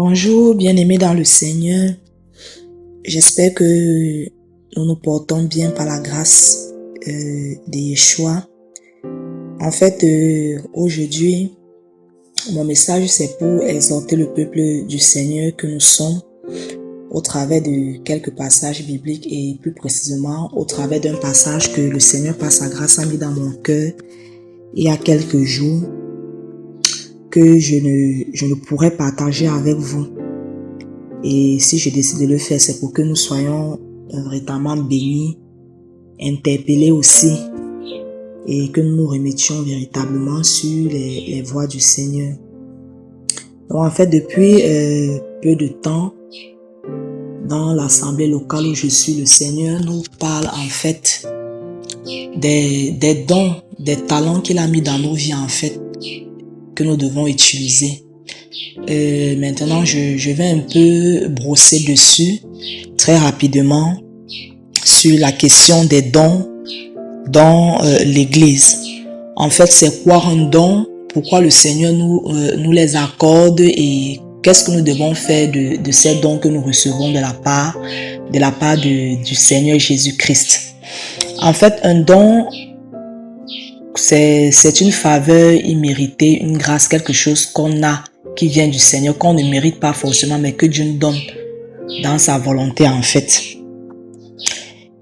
Bonjour, bien-aimés dans le Seigneur. J'espère que nous nous portons bien par la grâce de Yeshua. En fait, aujourd'hui, mon message c'est pour exhorter le peuple du Seigneur que nous sommes au travers de quelques passages bibliques et plus précisément au travers d'un passage que le Seigneur par sa grâce a mis dans mon cœur il y a quelques jours que je ne pourrais partager avec vous. Et si je décide de le faire, c'est pour que nous soyons véritablement bénis, interpellés aussi, et que nous nous remettions véritablement sur les voies du Seigneur. Donc en fait, depuis peu de temps, dans l'assemblée locale où je suis, le Seigneur nous parle en fait des dons, des talents qu'il a mis dans nos vies en fait, que nous devons utiliser. Maintenant, je vais un peu brosser dessus très rapidement sur la question des dons dans l'église. En fait, c'est quoi un don? Pourquoi le Seigneur nous les accorde et qu'est-ce que nous devons faire de ces dons que nous recevons de la part du Seigneur Jésus-Christ? En fait, un don, c'est une faveur imméritée, une grâce, quelque chose qu'on a, qui vient du Seigneur, qu'on ne mérite pas forcément, mais que Dieu nous donne dans sa volonté en fait.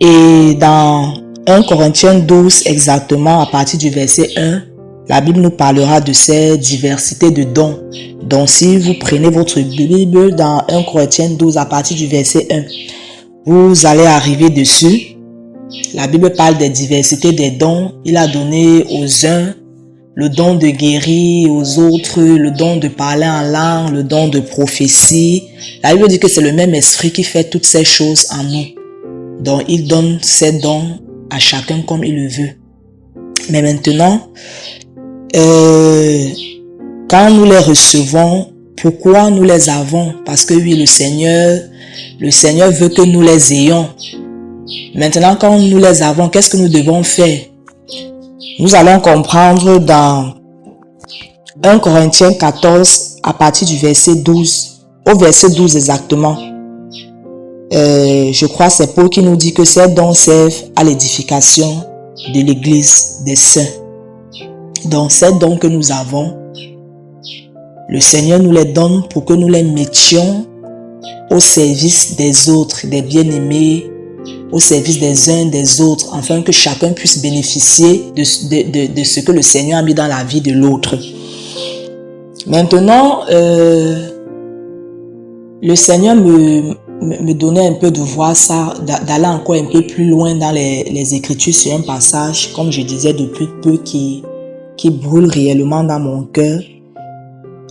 Et dans 1 Corinthiens 12 exactement, à partir du verset 1, la Bible nous parlera de ces diversités de dons. Donc si vous prenez votre Bible dans 1 Corinthiens 12 à partir du verset 1, vous allez arriver dessus. La Bible parle des diversités des dons. Il a donné aux uns le don de guérir, aux autres le don de parler en langue, le don de prophétie. La Bible dit que c'est le même esprit qui fait toutes ces choses en nous. Donc il donne ces dons à chacun comme il le veut. Mais maintenant, quand nous les recevons, pourquoi nous les avons? Parce que oui, le Seigneur veut que nous les ayons. Maintenant, quand nous les avons, qu'est-ce que nous devons faire? Nous allons comprendre dans 1 Corinthiens 14 à partir du verset 12, au verset 12 exactement. Je crois que c'est Paul qui nous dit que ces dons servent à l'édification de l'église des saints. Donc ces dons que nous avons, le Seigneur nous les donne pour que nous les mettions au service des autres, des bien-aimés, au service des uns des autres, afin que chacun puisse bénéficier de ce que le Seigneur a mis dans la vie de l'autre. Maintenant, le Seigneur me donnait un peu de voir ça, d'aller encore un peu plus loin dans les Écritures sur un passage, comme je disais depuis peu, qui brûle réellement dans mon cœur.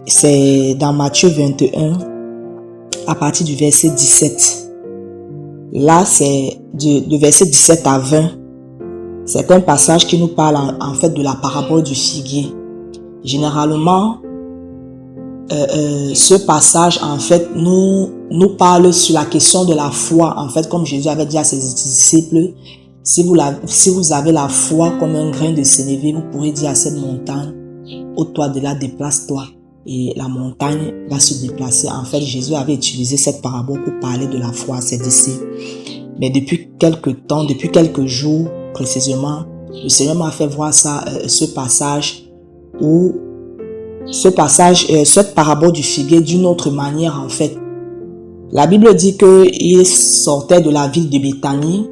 C'est dans Matthieu 21, à partir du verset 17. Là, c'est de verset 17 à 20. C'est un passage qui nous parle en fait de la parabole du figuier. Généralement, ce passage en fait nous parle sur la question de la foi. En fait, comme Jésus avait dit à ses disciples, si vous avez la foi comme un grain de sénévé, vous pourrez dire à cette montagne, ôte-toi de là, déplace-toi. Et la montagne va se déplacer. En fait, Jésus avait utilisé cette parabole pour parler de la foi à ses disciples. Mais depuis quelques temps, depuis quelques jours précisément, le Seigneur m'a fait voir cette parabole du figuier d'une autre manière en fait. La Bible dit qu'il sortait de la ville de Béthanie,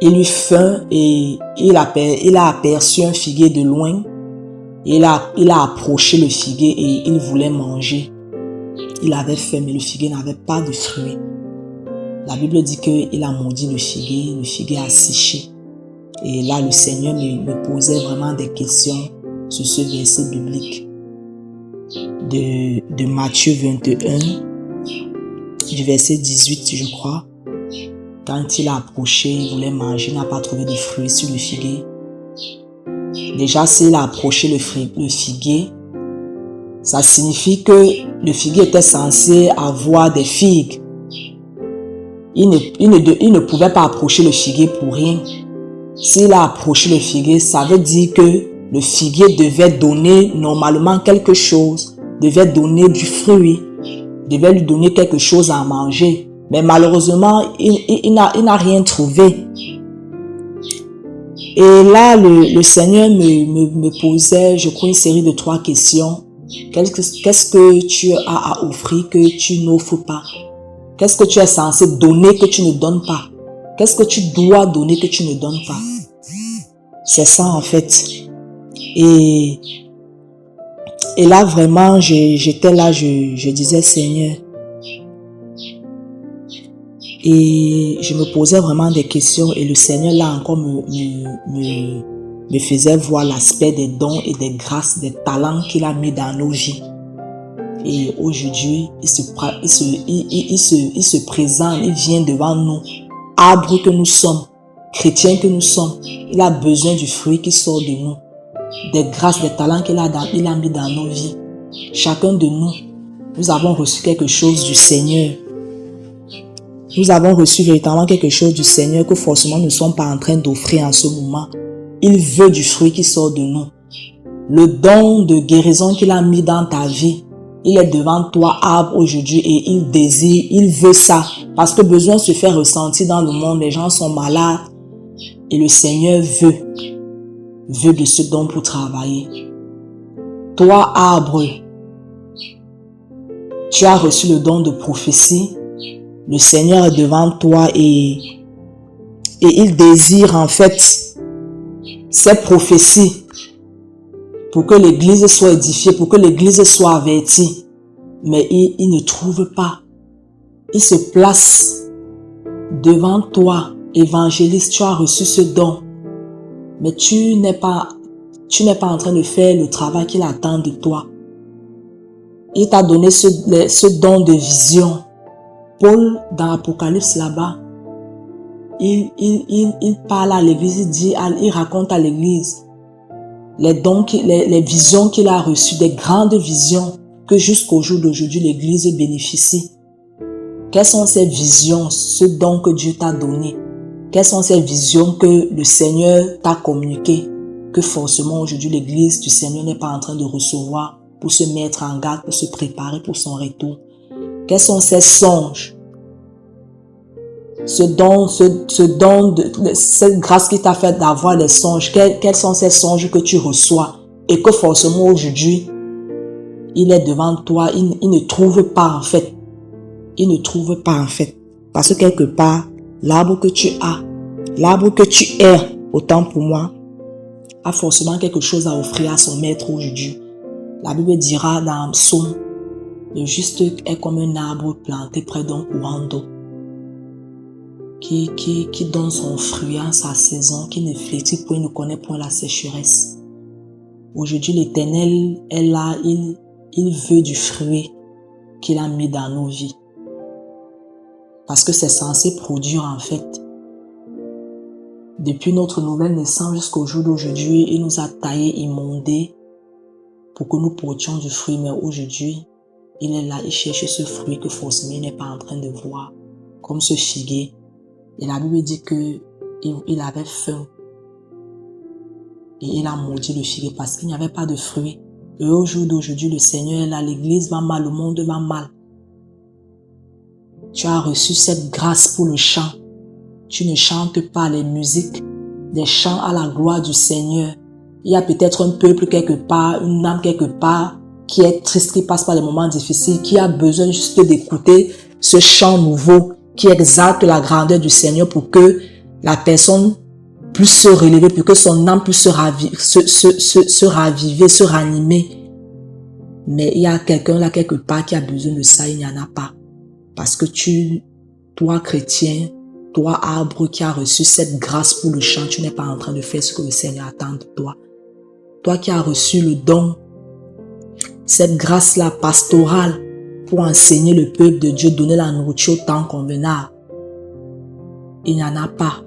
il eut faim et il a aperçu un figuier de loin. Il a approché le figuier et il voulait manger. Il avait faim, mais le figuier n'avait pas de fruits. La Bible dit qu'il a maudit le figuier a séché. Et là, le Seigneur me posait vraiment des questions sur ce verset biblique de Matthieu 21, du verset 18, je crois. Quand il a approché, il voulait manger, il n'a pas trouvé de fruits sur le figuier. Déjà, s'il a approché le figuier, ça signifie que le figuier était censé avoir des figues. Il ne pouvait pas approcher le figuier pour rien. S'il a approché le figuier, ça veut dire que le figuier devait donner normalement quelque chose, devait donner du fruit. devait lui donner quelque chose à manger. Mais malheureusement, il n'a rien trouvé. Et là, le Seigneur me posait, je crois, une série de 3 questions. Qu'est-ce que tu as à offrir que tu n'offres pas? Qu'est-ce que tu es censé donner que tu ne donnes pas? Qu'est-ce que tu dois donner que tu ne donnes pas? C'est ça en fait. Et là vraiment, j'étais là, je disais Seigneur. Et je me posais vraiment des questions et le Seigneur là encore me faisait voir l'aspect des dons et des grâces, des talents qu'il a mis dans nos vies. Et aujourd'hui, il se présente, il vient devant nous, arbre que nous sommes, chrétiens que nous sommes. Il a besoin du fruit qui sort de nous, des grâces, des talents qu'il a mis dans nos vies. Chacun de nous, nous avons reçu quelque chose du Seigneur. Nous avons reçu véritablement quelque chose du Seigneur que forcément nous ne sommes pas en train d'offrir en ce moment. Il veut du fruit qui sort de nous. Le don de guérison qu'il a mis dans ta vie, il est devant toi, arbre, aujourd'hui, et il désire, il veut ça. Parce que besoin se fait ressentir dans le monde. Les gens sont malades. Et le Seigneur veut de ce don pour travailler. Toi, arbre, tu as reçu le don de prophétie. Le Seigneur est devant toi et il désire en fait ces prophéties pour que l'église soit édifiée, pour que l'église soit avertie. Mais il ne trouve pas. Il se place devant toi, évangéliste, tu as reçu ce don. Mais tu n'es pas en train de faire le travail qu'il attend de toi. Il t'a donné ce don de vision. Paul, dans l'Apocalypse là-bas, il parle à l'église, il raconte à l'église les visions qu'il a reçues, des grandes visions que jusqu'au jour d'aujourd'hui l'église bénéficie. Quelles sont ces visions, ce don que Dieu t'a donné? Quelles sont ces visions que le Seigneur t'a communiquées, que forcément aujourd'hui l'église du Seigneur n'est pas en train de recevoir pour se mettre en garde, pour se préparer pour son retour? Quels sont ces songes? Cette grâce qui t'a fait d'avoir des songes, quels sont ces songes que tu reçois et que forcément aujourd'hui, il est devant toi, il ne trouve pas en fait. Il ne trouve pas en fait. Parce que quelque part, l'arbre que tu as, l'arbre que tu es, autant pour moi, a forcément quelque chose à offrir à son maître aujourd'hui. La Bible dira dans Psaume, le juste est comme un arbre planté près d'un courant d'eau, qui donne son fruit en sa saison, qui ne flétrit point, ne connaît point la sécheresse. Aujourd'hui, l'Éternel est là, il veut du fruit qu'il a mis dans nos vies. Parce que c'est censé produire en fait. Depuis notre nouvelle naissance jusqu'au jour d'aujourd'hui, il nous a taillés, immondés pour que nous portions du fruit. Mais aujourd'hui, il est là, il cherche ce fruit que forcément il n'est pas en train de voir, comme ce figuier. Et la Bible dit qu'il avait faim. Et il a maudit le figuier parce qu'il n'y avait pas de fruit. Et au jour d'aujourd'hui, le Seigneur est là, l'église va mal, le monde va mal. Tu as reçu cette grâce pour le chant. Tu ne chantes pas les musiques, des chants à la gloire du Seigneur. Il y a peut-être un peuple quelque part, une âme quelque part, qui est triste, qui passe par des moments difficiles, qui a besoin juste d'écouter ce chant nouveau qui exalte la grandeur du Seigneur pour que la personne puisse se relever, pour que son âme puisse se raviver, se ranimer. Mais il y a quelqu'un là quelque part qui a besoin de ça, il n'y en a pas. Parce que toi chrétien, toi arbre qui a reçu cette grâce pour le chant, tu n'es pas en train de faire ce que le Seigneur attend de toi. Toi qui as reçu le don, cette grâce-là pastorale pour enseigner le peuple de Dieu, donner la nourriture au temps convenable, il n'y en a pas.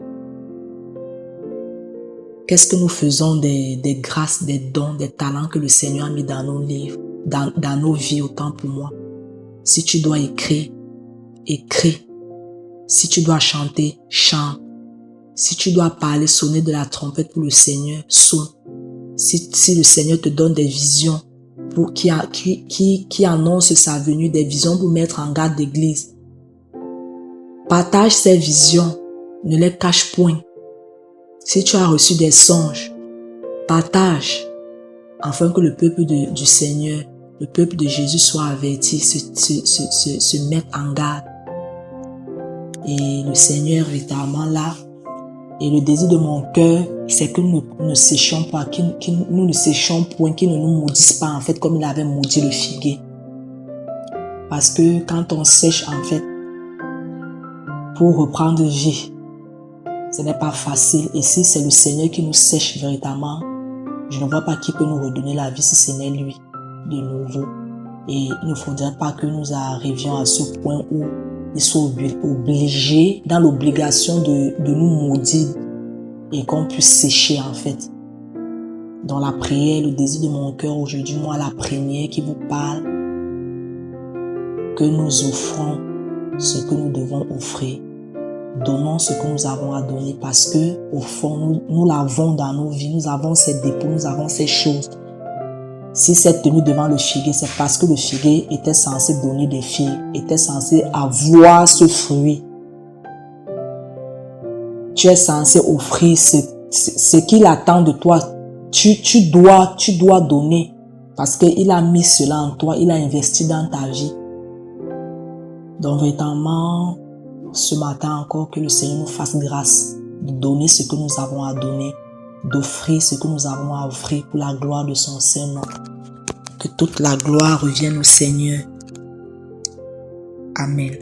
Qu'est-ce que nous faisons des grâces, des dons, des talents que le Seigneur a mis dans nos livres, dans nos vies, autant pour moi? Si tu dois écrire, écris. Si tu dois chanter, chante. Si tu dois parler, sonner de la trompette pour le Seigneur, sonne. Si le Seigneur te donne des visions, qui annonce sa venue, des visions pour mettre en garde l'Église. Partage ces visions, ne les cache point. Si tu as reçu des songes, partage, afin que le peuple du Seigneur, le peuple de Jésus soit averti, se mette en garde. Et le Seigneur véritablement là, et le désir de mon cœur, c'est que nous ne séchions pas, nous ne séchions point, qu'il ne nous maudisse pas en fait comme il avait maudit le figuier. Parce que quand on sèche en fait, pour reprendre vie, ce n'est pas facile. Et si c'est le Seigneur qui nous sèche véritablement, je ne vois pas qui peut nous redonner la vie si ce n'est lui de nouveau. Et il ne faudrait pas que nous arrivions à ce point où il soit obligé, dans l'obligation de nous maudire et qu'on puisse sécher en fait. Dans la prière, le désir de mon cœur aujourd'hui, moi la première qui vous parle, que nous offrons ce que nous devons offrir. Donnons ce que nous avons à donner parce que au fond, nous l'avons dans nos vies, nous avons ces dépôts, nous avons ces choses. Si c'est tenu devant le figuier, c'est parce que le figuier était censé donner des figues, était censé avoir ce fruit. Tu es censé offrir ce qu'il attend de toi. Tu dois donner parce qu'il a mis cela en toi, il a investi dans ta vie. Donc véritablement, ce matin encore, que le Seigneur nous fasse grâce de donner ce que nous avons à donner, d'offrir ce que nous avons à offrir pour la gloire de son Saint-Nom. Que toute la gloire revienne au Seigneur. Amen.